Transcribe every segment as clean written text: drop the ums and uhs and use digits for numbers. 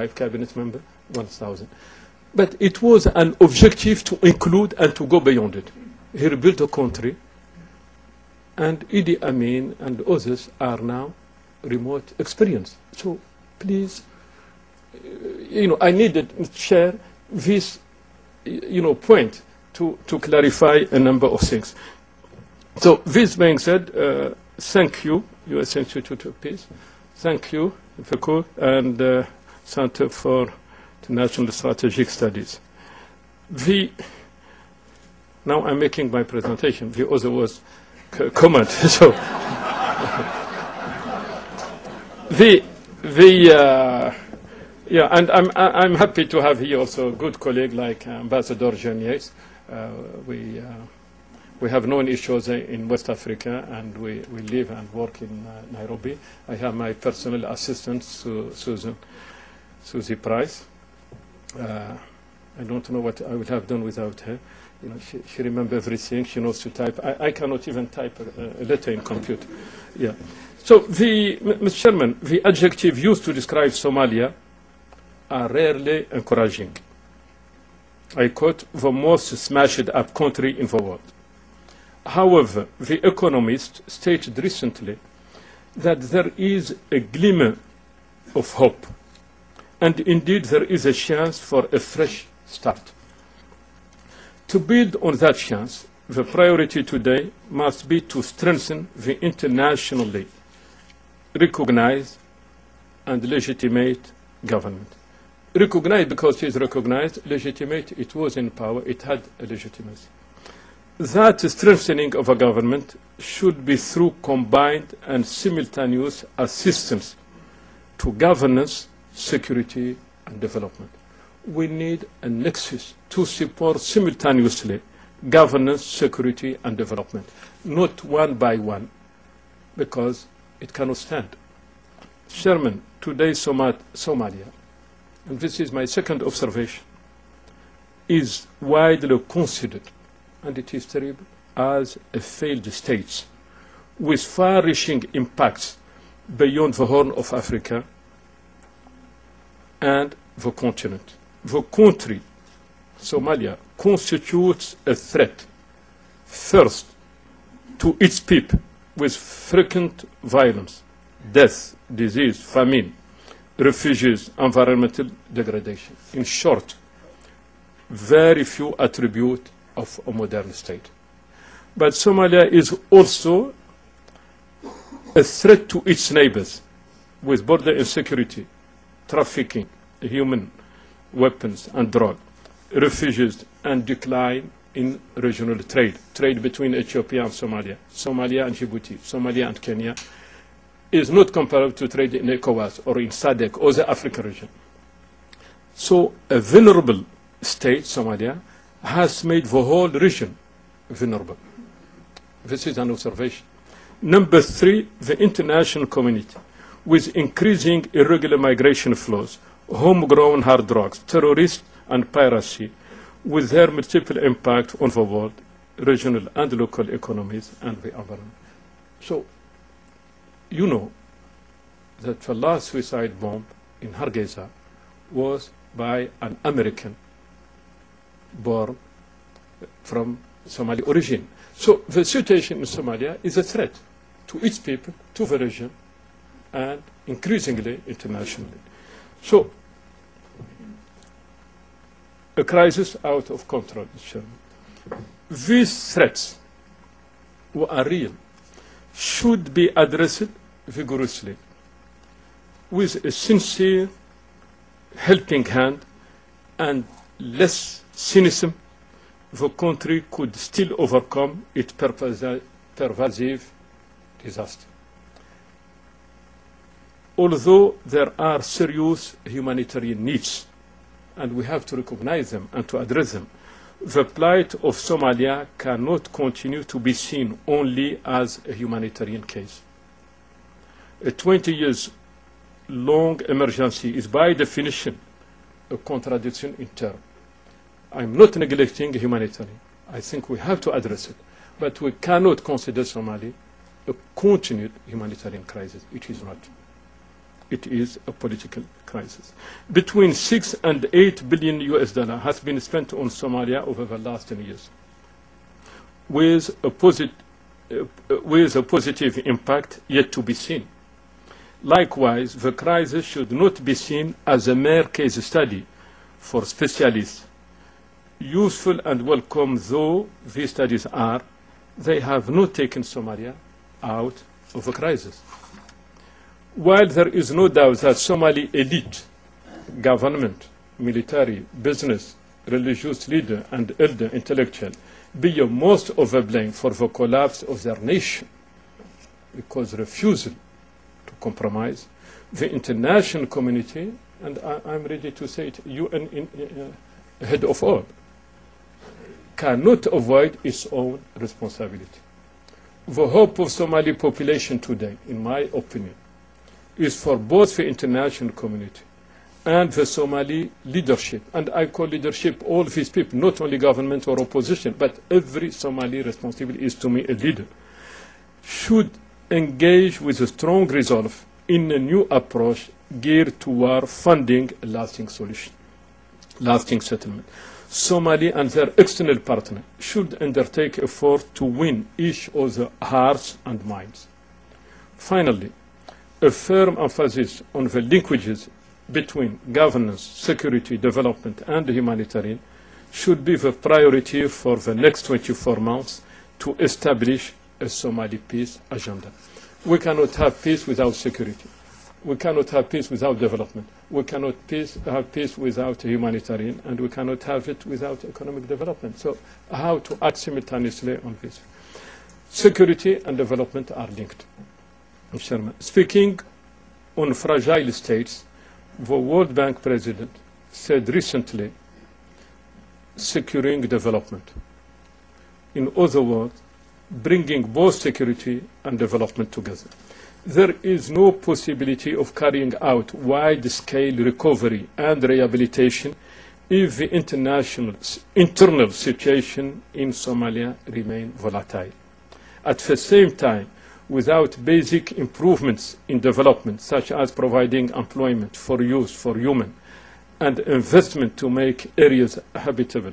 cabinet member, 1,000. But it was an objective to include and to go beyond it. He rebuilt a country, and Idi Amin and others are now remote experience. So please, I needed to share this, point to clarify a number of things. So this being said, thank you, U.S. Institute of Peace. Thank you, FECO, and Center for International Strategic Studies. Now I'm making my presentation. The other was comment. So and I'm happy to have here also a good colleague like Ambassador Geniez. We have known each other in West Africa, and we live and work in Nairobi. I have my personal assistant, Susie Price. I don't know what I would have done without her. She remembers everything. She knows to type. I cannot even type a letter in computer. Yeah. So, Mr. Chairman, the adjective used to describe Somalia are rarely encouraging. I quote, the most smashed up country in the world. However, The Economist stated recently that there is a glimmer of hope, and indeed there is a chance for a fresh start. To build on that chance, the priority today must be to strengthen the internationally recognized and legitimate government. Recognized because it is recognized, legitimate, it was in power, it had a legitimacy. That strengthening of a government should be through combined and simultaneous assistance to governance, security, and development. We need a nexus to support simultaneously governance, security, and development, not one by one, because it cannot stand. Chairman, today Somalia, and this is my second observation, is widely considered, and it is terrible, as a failed state with far-reaching impacts beyond the Horn of Africa and the continent. The country, Somalia, constitutes a threat, first, to its people with frequent violence, death, disease, famine, refugees, environmental degradation. In short, very few attributes of a modern state. But Somalia is also a threat to its neighbors with border insecurity, trafficking, human weapons and drug, refugees, and decline in regional trade between Ethiopia and Somalia, Somalia and Djibouti, Somalia and Kenya, is not comparable to trade in ECOWAS or in SADC or the African region. So a vulnerable state, Somalia, has made the whole region vulnerable. This is an observation. Number three, the international community, with increasing irregular migration flows, homegrown hard drugs, terrorists, and piracy, with their multiple impact on the world, regional and local economies, and the environment. So, you know that the last suicide bomb in Hargeisa was by an American born from Somali origin. So the situation in Somalia is a threat to its people, to the region, and increasingly internationally. So a crisis out of control. These threats, who are real, should be addressed vigorously with a sincere helping hand and less cynicism. The country could still overcome its pervasive disaster. Although there are serious humanitarian needs, and we have to recognize them and to address them, the plight of Somalia cannot continue to be seen only as a humanitarian case. A 20 years long emergency is by definition a contradiction in terms. I'm not neglecting humanitarian. I think we have to address it. But we cannot consider Somalia a continued humanitarian crisis. It is not. it is a political crisis. Between 6 and 8 billion US dollar has been spent on Somalia over the last 10 years, with a positive impact yet to be seen. Likewise, the crisis should not be seen as a mere case study for specialists. Useful and welcome though these studies are, they have not taken Somalia out of the crisis. While there is no doubt that Somali elite, government, military, business, religious leader, and elder intellectual bear most of the blame for the collapse of their nation, because refusal to compromise, the international community, and I'm ready to say it, UN head of all, cannot avoid its own responsibility. The hope of Somali population today, in my opinion, is for both the international community and the Somali leadership, and I call leadership all these people, not only government or opposition, but every Somali responsible is to me a leader, should engage with a strong resolve in a new approach geared toward funding a lasting solution, lasting settlement. Somali and their external partner should undertake effort to win each other's hearts and minds. Finally, a firm emphasis on the linkages between governance, security, development, and humanitarian should be the priority for the next 24 months to establish a Somali peace agenda. We cannot have peace without security. We cannot have peace without development. We cannot have peace without humanitarian, and we cannot have it without economic development. So how to act simultaneously on this? Security and development are linked. Speaking on fragile states, the World Bank president said recently, securing development. In other words, bringing both security and development together. There is no possibility of carrying out wide-scale recovery and rehabilitation if the internal situation in Somalia remains volatile. At the same time, without basic improvements in development, such as providing employment for youth, for human, and investment to make areas habitable,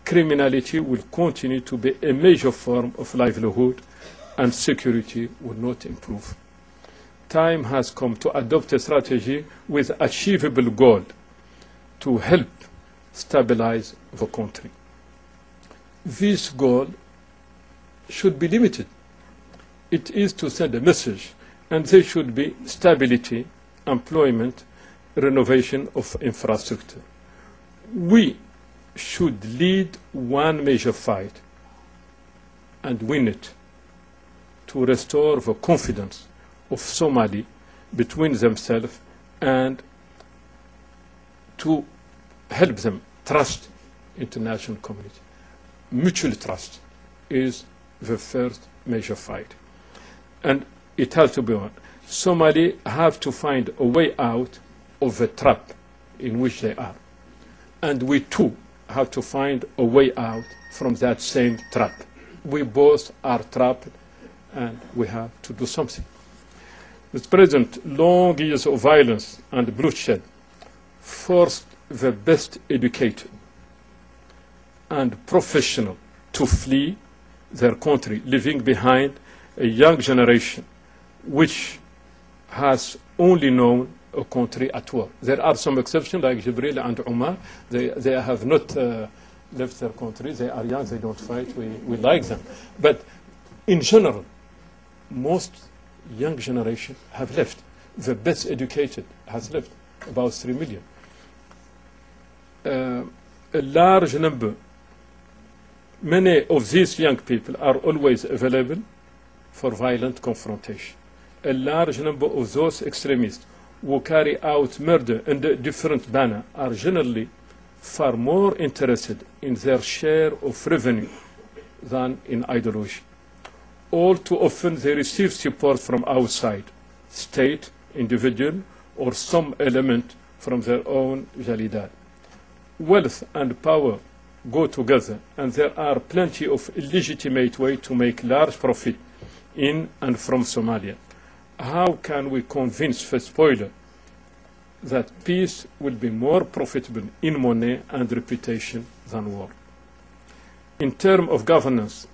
criminality will continue to be a major form of livelihood, and security will not improve. Time has come to adopt a strategy with achievable goal to help stabilize the country. This goal should be limited. It is to send a message, and there should be stability, employment, renovation of infrastructure. We should lead one major fight and win it to restore the confidence of Somali between themselves and to help them trust international community. Mutual trust is the first major fight. And it has to be one. Somali have to find a way out of the trap in which they are. And we too have to find a way out from that same trap. We both are trapped, and we have to do something. Mr. President, long years of violence and bloodshed forced the best educated and professional to flee their country, leaving behind a young generation which has only known a country at war. There are some exceptions like Jibril and Umar. They have not left their country. They are young, they don't fight, we like them. But in general, most young generation have left. The best educated has left, about 3 million. A large number, many of these young people are always available for violent confrontation. A large number of those extremists who carry out murder under different banners are generally far more interested in their share of revenue than in ideology. All too often they receive support from outside, state, individual, or some element from their own jalidad. Wealth and power go together, and there are plenty of illegitimate ways to make large profit in and from Somalia. How can we convince the spoiler that peace will be more profitable in money and reputation than war. In terms of governance,